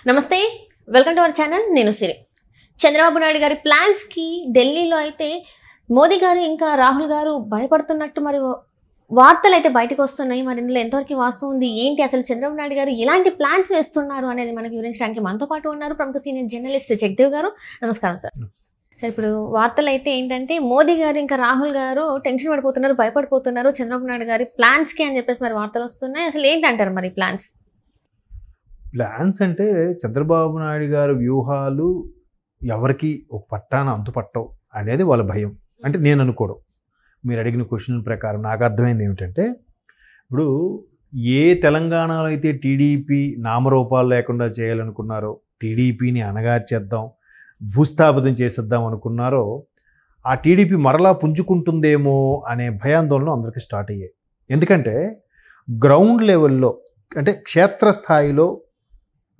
నమస్తే, welcome to our channel. నేను సిరి. చంద్రబాబు నాయుడు గారి ప్లాన్స్కి ఢిల్లీలో అయితే మోదీ గారు ఇంకా రాహుల్ గారు భయపడుతున్నట్టు మరి వార్తలు అయితే బయటకు వస్తున్నాయి. మరి ఇందులో ఎంతవరకు వాస్తవం ఉంది, ఏంటి అసలు చంద్రబాబు నాయుడు గారు ఎలాంటి ప్లాన్స్ వేస్తున్నారు అనేది మనకి వివరించడానికి మనతో పాటు ఉన్నారు ప్రముఖ సీనియర్ జర్నలిస్ట్ జగదేవ్ గారు. నమస్కారం సార్. సార్, ఇప్పుడు వార్తలు అయితే ఏంటంటే మోదీ గారు ఇంకా రాహుల్ గారు టెన్షన్ పడిపోతున్నారు, భయపడిపోతున్నారు చంద్రబాబు నాయుడు గారి ప్లాన్స్కి అని చెప్పేసి మరి వార్తలు వస్తున్నాయి. అసలు ఏంటంటారు మరి ప్లాన్స్ అంటే చంద్రబాబు నాయుడు గారి వ్యూహాలు ఎవరికి ఒక పట్టాన అంతుపట్టవు అనేది వాళ్ళ భయం. అంటే నేను అనుకోవడం, మీరు అడిగిన క్వశ్చన్ ప్రకారం నాకు అర్థమైంది ఏమిటంటే, ఇప్పుడు ఏ తెలంగాణలో అయితే టీడీపీ నామరూపాలు లేకుండా చేయాలనుకున్నారో, టీడీపీని అణగార్చేద్దాం, భూస్థాపితం చేసేద్దాం అనుకున్నారో, ఆ టీడీపీ మరలా పుంజుకుంటుందేమో అనే భయాందోళన అందరికీ స్టార్ట్ అయ్యాయి. ఎందుకంటే గ్రౌండ్ లెవెల్లో, అంటే క్షేత్రస్థాయిలో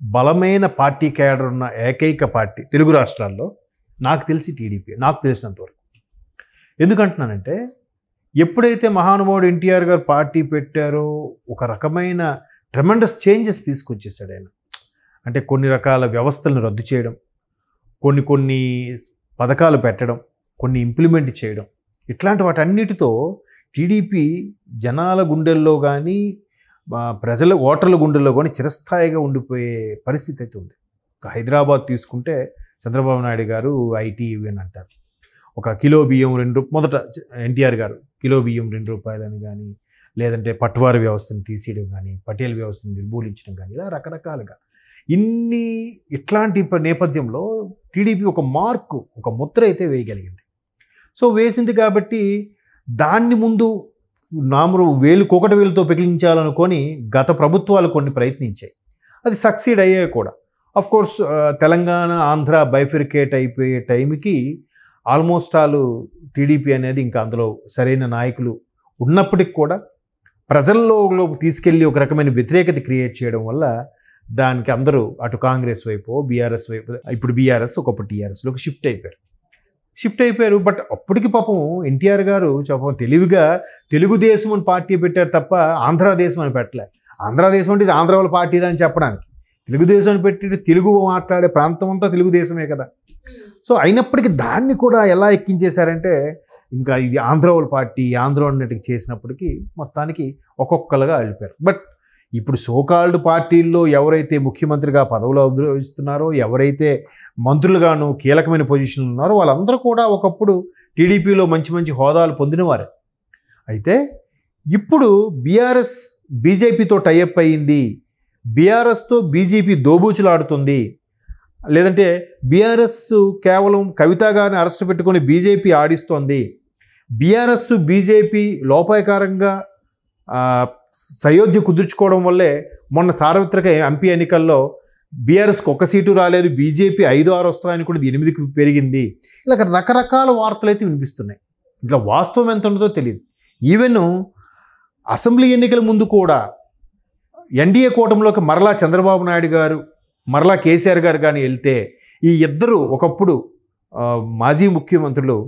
బలమైన పార్టీ క్యాడర్ ఉన్న ఏకైక పార్టీ తెలుగు రాష్ట్రాల్లో నాకు తెలిసి టీడీపీ, నాకు తెలిసినంతవరకు. ఎందుకంటున్నానంటే, ఎప్పుడైతే మహానుభావుడు ఎన్టీఆర్ గారు పార్టీ పెట్టారో ఒక రకమైన ట్రెమెండస్ చేంజెస్ తీసుకొచ్చేసాడు ఆయన. అంటే కొన్ని రకాల వ్యవస్థలను రద్దు చేయడం, కొన్ని పథకాలు పెట్టడం, కొన్ని ఇంప్లిమెంట్ చేయడం, ఇట్లాంటి వాటన్నిటితో టీడీపీ జనాల గుండెల్లో కానీ ప్రజల ఓటర్ల గుండెల్లో కానీ చిరస్థాయిగా ఉండిపోయే పరిస్థితి అయితే ఉంది. ఒక హైదరాబాద్ తీసుకుంటే చంద్రబాబు నాయుడు గారు ఐటీవీ అని అంటారు. ఒక కిలో బియ్యం మొదట ఎన్టీఆర్ గారు కిలో బియ్యం ₹2 అని కానీ, లేదంటే పట్వారీ వ్యవస్థను తీసేయడం కానీ, పటేల్ వ్యవస్థను నిర్మూలించడం కానీ, ఇలా రకరకాలుగా ఇట్లాంటి నేపథ్యంలో టీడీపీ ఒక మార్కు, ఒక ముద్ర అయితే వేయగలిగింది. సో వేసింది కాబట్టి దాన్ని ముందు వేలుకొకటి వేలుతో పెకిలించాలనుకొని గత ప్రభుత్వాలు కొన్ని ప్రయత్నించాయి. అది సక్సీడ్ అయ్యాయి కూడా. కోర్స్ తెలంగాణ ఆంధ్ర బైఫిరికేట్ అయిపోయే టైంకి ఆల్మోస్ట్ టీడీపీ అనేది ఇంకా అందులో సరైన నాయకులు ఉన్నప్పటికి కూడా ప్రజల్లో తీసుకెళ్ళి ఒక రకమైన వ్యతిరేకత క్రియేట్ చేయడం వల్ల దానికి అందరూ అటు కాంగ్రెస్ వైపు, బీఆర్ఎస్ వైపు, ఇప్పుడు బీఆర్ఎస్ ఒకప్పుడు టీఆర్ఎస్లోకి షిఫ్ట్ అయిపోయారు. బట్ అప్పటికి పాపం ఎన్టీఆర్ గారు తెలివిగా తెలుగుదేశం అని పార్టీ పెట్టారు తప్ప ఆంధ్రదేశం అని పెట్టలే. ఆంధ్రదేశం అంటే ఇది ఆంధ్ర వాళ్ళ పార్టీ అని చెప్పడానికి, తెలుగుదేశం అని పెట్టి తెలుగు మాట్లాడే ప్రాంతం అంతా తెలుగుదేశమే కదా. సో అయినప్పటికీ దాన్ని కూడా ఎలా ఎక్కించేశారంటే, ఇంకా ఇది ఆంధ్ర వాళ్ళ పార్టీ, ఆంధ్ర అన్నట్టుగా చేసినప్పటికీ మొత్తానికి ఒక్కొక్కరుగా వెళ్ళిపోయారు. బట్ ఇప్పుడు సోకాల్డ్ పార్టీల్లో ఎవరైతే ముఖ్యమంత్రిగా పదవులు అనుభవిస్తున్నారో, ఎవరైతే మంత్రులుగాను కీలకమైన పొజిషన్లు ఉన్నారో, వాళ్ళందరూ కూడా ఒకప్పుడు టీడీపీలో మంచి మంచి హోదాలు పొందినవారే. అయితే ఇప్పుడు బీఆర్ఎస్ బీజేపీతో టైఅప్ అయ్యింది, బీఆర్ఎస్తో బీజేపీ దోబూచులాడుతుంది, లేదంటే బీఆర్ఎస్ కేవలం కవిత గారిని అరెస్ట్ పెట్టుకొని బీజేపీ ఆడిస్తోంది, బీఆర్ఎస్ బీజేపీ లోపాయకారంగా సయోధ్య కుదుర్చుకోవడం వల్లే మొన్న సార్వత్రిక ఎంపీ ఎన్నికల్లో బీఆర్ఎస్కి 1 సీటు రాలేదు, బీజేపీ 5-6 వస్తాయని కూడా 8కి పెరిగింది. ఇలా రకరకాల వార్తలు అయితే వినిపిస్తున్నాయి. ఇట్లా వాస్తవం ఎంత ఉంటుందో తెలియదు. ఈవెన్ అసెంబ్లీ ఎన్నికల ముందు కూడా ఎన్డీఏ కూటమిలోకి మరలా చంద్రబాబు నాయుడు గారు, మరలా కేసీఆర్ గారు కానీ వెళ్తే, ఈ ఇద్దరు ఒకప్పుడు మాజీ ముఖ్యమంత్రులు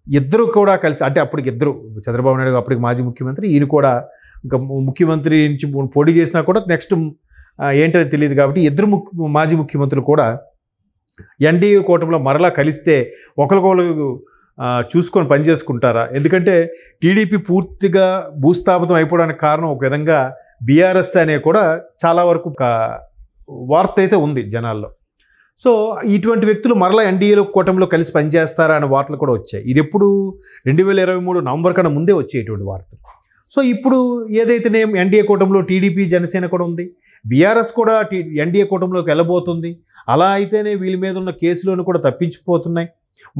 ఇద్దరు కూడా కలిసి, అంటే అప్పటికి ఇద్దరు, చంద్రబాబు నాయుడు అప్పటికి మాజీ ముఖ్యమంత్రి, ఈయన కూడా ఇంకా ముఖ్యమంత్రి నుంచి పోటీ చేసినా కూడా నెక్స్ట్ ఏంటో తెలియదు కాబట్టి ఇద్దరు మాజీ ముఖ్యమంత్రులు కూడా ఎన్డీఏ కూటమిలో మరలా కలిస్తే ఒకరికొకరు చూసుకొని పనిచేసుకుంటారా? ఎందుకంటే టీడీపీ పూర్తిగా భూస్థాపితం అయిపోవడానికి కారణం ఒక విధంగా బీఆర్ఎస్ అనే కూడా చాలా వరకు వార్త అయితే ఉంది జనాల్లో. సో ఇటువంటి వ్యక్తులు మరలా ఎన్డీఏలో కూటమిలో కలిసి పనిచేస్తారా అనే వార్తలు కూడా వచ్చాయి. ఇది ఎప్పుడు 2023 నవంబర్ కన్నా ముందే వచ్చేటువంటి వార్తలు. సో ఇప్పుడు ఏదైతే ఎన్డీఏ కూటమిలో టీడీపీ జనసేన కూడా ఉంది, బీఆర్ఎస్ కూడా ఎన్డీఏ కూటమిలోకి వెళ్ళబోతుంది. అలా అయితేనే వీళ్ళ మీద ఉన్న కేసులను కూడా తప్పించిపోతున్నాయి.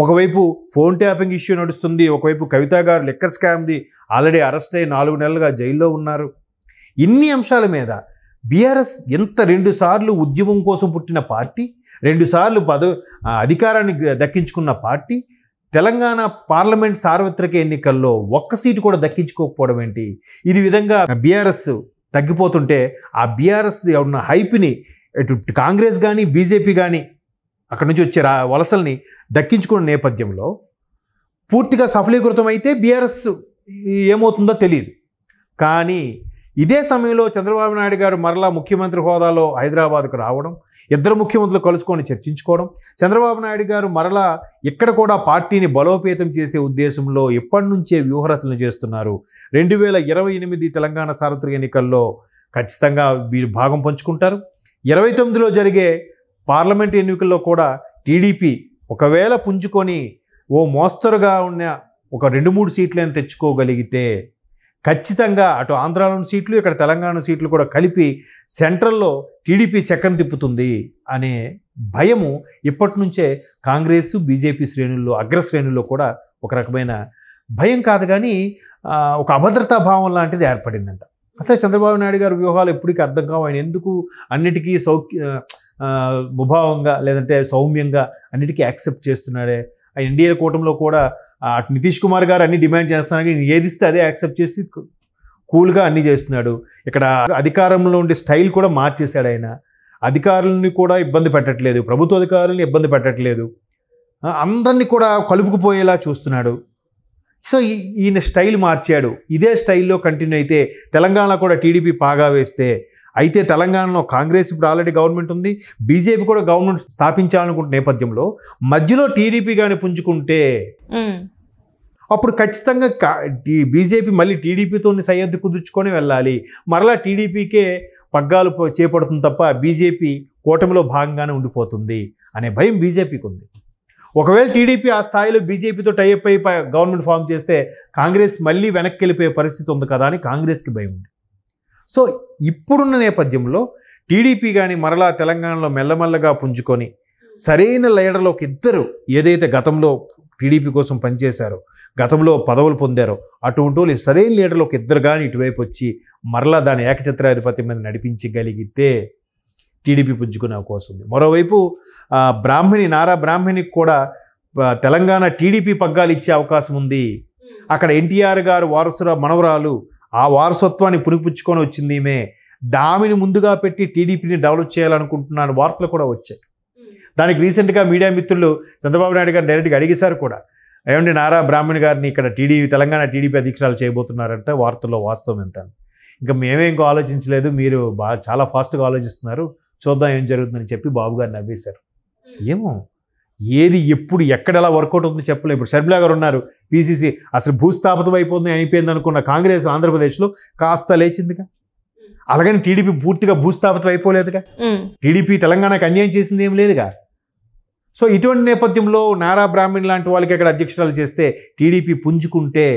ఒకవైపు ఫోన్ ట్యాపింగ్ ఇష్యూ నడుస్తుంది, ఒకవైపు కవిత గారు లిక్కర్ స్కామ్ది ఆల్రెడీ అరెస్ట్ అయ్యి 4 నెలలుగా జైల్లో ఉన్నారు. ఇన్ని అంశాల మీద బీఆర్ఎస్ ఎంత 2 సార్లు ఉద్యమం కోసం పుట్టిన పార్టీ, 2 సార్లు అధికారాన్ని దక్కించుకున్న పార్టీ, తెలంగాణ పార్లమెంట్ సార్వత్రిక ఎన్నికల్లో 1 సీటు కూడా దక్కించుకోకపోవడం ఏంటి? ఇది విధంగా బీఆర్ఎస్ తగ్గిపోతుంటే ఆ బీఆర్ఎస్ ఉన్న హైప్ని ఇటు కాంగ్రెస్ కానీ బీజేపీ కానీ అక్కడి నుంచి వచ్చే వలసల్ని దక్కించుకున్న నేపథ్యంలో పూర్తిగా సఫలీకృతం అయితే బీఆర్ఎస్ ఏమవుతుందో తెలియదు. కానీ ఇదే సమయంలో చంద్రబాబు నాయుడు గారు మరలా ముఖ్యమంత్రి హోదాలో హైదరాబాద్కు రావడం, ఇద్దరు ముఖ్యమంత్రులు కలుసుకొని చర్చించుకోవడం, చంద్రబాబు నాయుడు గారు మరలా ఇక్కడ కూడా పార్టీని బలోపేతం చేసే ఉద్దేశంలో ఎప్పటి నుంచే వ్యూహరచన చేస్తున్నారు. 2028 తెలంగాణ సార్వత్రిక ఎన్నికల్లో ఖచ్చితంగా వీరు భాగం పంచుకుంటారు. 29లో జరిగే పార్లమెంట్ ఎన్నికల్లో కూడా టీడీపీ ఒకవేళ పుంజుకొని ఓ మోస్తరుగా ఉన్న ఒక 2-3 సీట్లను తెచ్చుకోగలిగితే ఖచ్చితంగా అటు ఆంధ్రాలోని సీట్లు, ఇక్కడ తెలంగాణ సీట్లు కూడా కలిపి సెంట్రల్లో టీడీపీ చక్రం తిప్పుతుంది అనే భయము ఇప్పటి నుంచే కాంగ్రెస్, బీజేపీ శ్రేణుల్లో, అగ్రశ్రేణుల్లో కూడా ఒక రకమైన భయం కాదు కానీ ఒక అభద్రతా భావం లాంటిది ఏర్పడిందంట. అసలు చంద్రబాబు నాయుడు గారు వ్యూహాలు ఎప్పటికీ అర్థం కావు. ఆయన ఎందుకు అన్నిటికీ ముభావంగా లేదంటే సౌమ్యంగా అన్నిటికీ యాక్సెప్ట్ చేస్తున్నాడే. ఆ ఎన్డీఏ కూటమిలో కూడా అటు నితీష్ కుమార్ గారు అన్ని డిమాండ్ చేస్తున్నారు, ఏది ఇస్తే అదే యాక్సెప్ట్ చేసి కూల్గా అన్నీ చేస్తున్నాడు. ఇక్కడ అధికారంలో ఉండే స్టైల్ కూడా మార్చేశాడు ఆయన. అధికారులని కూడా ఇబ్బంది పెట్టట్లేదు, ప్రభుత్వ అధికారులని ఇబ్బంది పెట్టట్లేదు, అందరినీ కూడా కలుపుకుపోయేలా చూస్తున్నాడు. సో ఈయన స్టైల్ మార్చాడు. ఇదే స్టైల్లో కంటిన్యూ అయితే తెలంగాణ కూడా టీడీపీ పాగా వేస్తే, అయితే తెలంగాణలో కాంగ్రెస్ ఇప్పుడు ఆల్రెడీ గవర్నమెంట్ ఉంది, బీజేపీ కూడా గవర్నమెంట్ స్థాపించాలనుకుంటున్న నేపథ్యంలో మధ్యలో టీడీపీ కానీ పుంజుకుంటే అప్పుడు ఖచ్చితంగా బీజేపీ మళ్ళీ టీడీపీతో సయ్యద్దు కుదుర్చుకొని వెళ్ళాలి. మరలా టీడీపీకే పగ్గాలు చేపడుతుంది తప్ప బీజేపీ కూటమిలో భాగంగానే ఉండిపోతుంది అనే భయం బీజేపీకి ఉంది. ఒకవేళ టీడీపీ ఆ స్థాయిలో బీజేపీతో టైఅప్ అయి గవర్నమెంట్ ఫామ్ చేస్తే కాంగ్రెస్ మళ్ళీ వెనక్కి వెళ్ళిపోయే పరిస్థితి ఉంది కదా అని కాంగ్రెస్కి భయం ఉంది. సో ఇప్పుడున్న నేపథ్యంలో టీడీపీ కానీ మరలా తెలంగాణలో మెల్లమెల్లగా పుంజుకొని సరైన లీడర్లోకి ఇద్దరు ఏదైతే గతంలో టీడీపీ కోసం పనిచేశారో, గతంలో పదవులు పొందారో అటువంటి వాళ్ళు సరైన లీడర్లోకి ఇద్దరు కానీ ఇటువైపు వచ్చి మరలా దాని ఏకఛత్రాధిపత్యం మీద నడిపించగలిగితే టీడీపీ పుంజుకునే అవకాశం ఉంది. మరోవైపు నారా బ్రాహ్మణికి కూడా తెలంగాణ టీడీపీ పగ్గాలు ఇచ్చే అవకాశం ఉంది. అక్కడ ఎన్టీఆర్ గారు మనవరాలు, ఆ వారసత్వాన్ని పునిపుచ్చుకొని వచ్చింది ఈమె, దామిని ముందుగా పెట్టి టీడీపీని డెవలప్ చేయాలనుకుంటున్నాను వార్తలు కూడా వచ్చాయి. దానికి రీసెంట్గా మీడియా మిత్రులు చంద్రబాబు నాయుడు గారు డైరెక్ట్గా అడిగేశారు కూడా, ఏమంటే నారా బ్రాహ్మణి గారిని ఇక్కడ తెలంగాణ టీడీపీ అధ్యక్షురాలు చేయబోతున్నారంటే వార్తల్లో వాస్తవం ఎంత. ఇంకా మేమే ఇంకో ఆలోచించలేదు, మీరు చాలా ఫాస్ట్గా ఆలోచిస్తున్నారు, చూద్దాం ఏం జరుగుతుందని చెప్పి బాబు గారు నవ్వేశారు. ఏమో ఏది ఎప్పుడు ఎక్కడ ఎలా వర్కౌట్ అవుతుందో చెప్పలేదు. ఇప్పుడు షర్మిలా గారు ఉన్నారు, పీసీసీ అసలు భూస్థాపితం అయిపోయింది అనుకున్న కాంగ్రెస్ ఆంధ్రప్రదేశ్లో కాస్త లేచిందిగా. అలాగని టీడీపీ పూర్తిగా భూస్థాపితం అయిపోలేదుగా. టీడీపీ తెలంగాణకు అన్యాయం చేసింది ఏం లేదుగా. సో ఇటువంటి నేపథ్యంలో నారా బ్రాహ్మణి లాంటి వాళ్ళకి ఇక్కడ అధ్యక్షురాలు చేస్తే టీడీపీ పుంజుకుంటే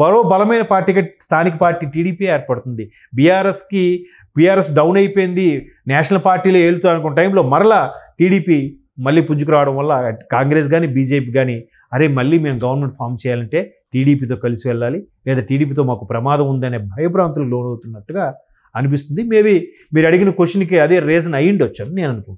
మరో బలమైన పార్టీగా స్థానిక పార్టీ టీడీపీ ఏర్పడుతుంది. బీఆర్ఎస్ డౌన్ అయిపోయింది, నేషనల్ పార్టీలో ఏలుతా అనుకున్న టైంలో మరలా టీడీపీ మళ్ళీ పుంజుకురావడం వల్ల కాంగ్రెస్ కానీ బీజేపీ కానీ అరే మళ్ళీ మేము గవర్నమెంట్ ఫామ్ చేయాలంటే టీడీపీతో కలిసి వెళ్ళాలి, లేదా టీడీపీతో మాకు ప్రమాదం ఉందనే భయభ్రాంతులు లోనవుతున్నట్టుగా అనిపిస్తుంది. మేబీ మీరు అడిగిన క్వశ్చన్కి అదే రీజన్ అయ్యిండొచ్చు అని నేను అనుకుంటున్నాను.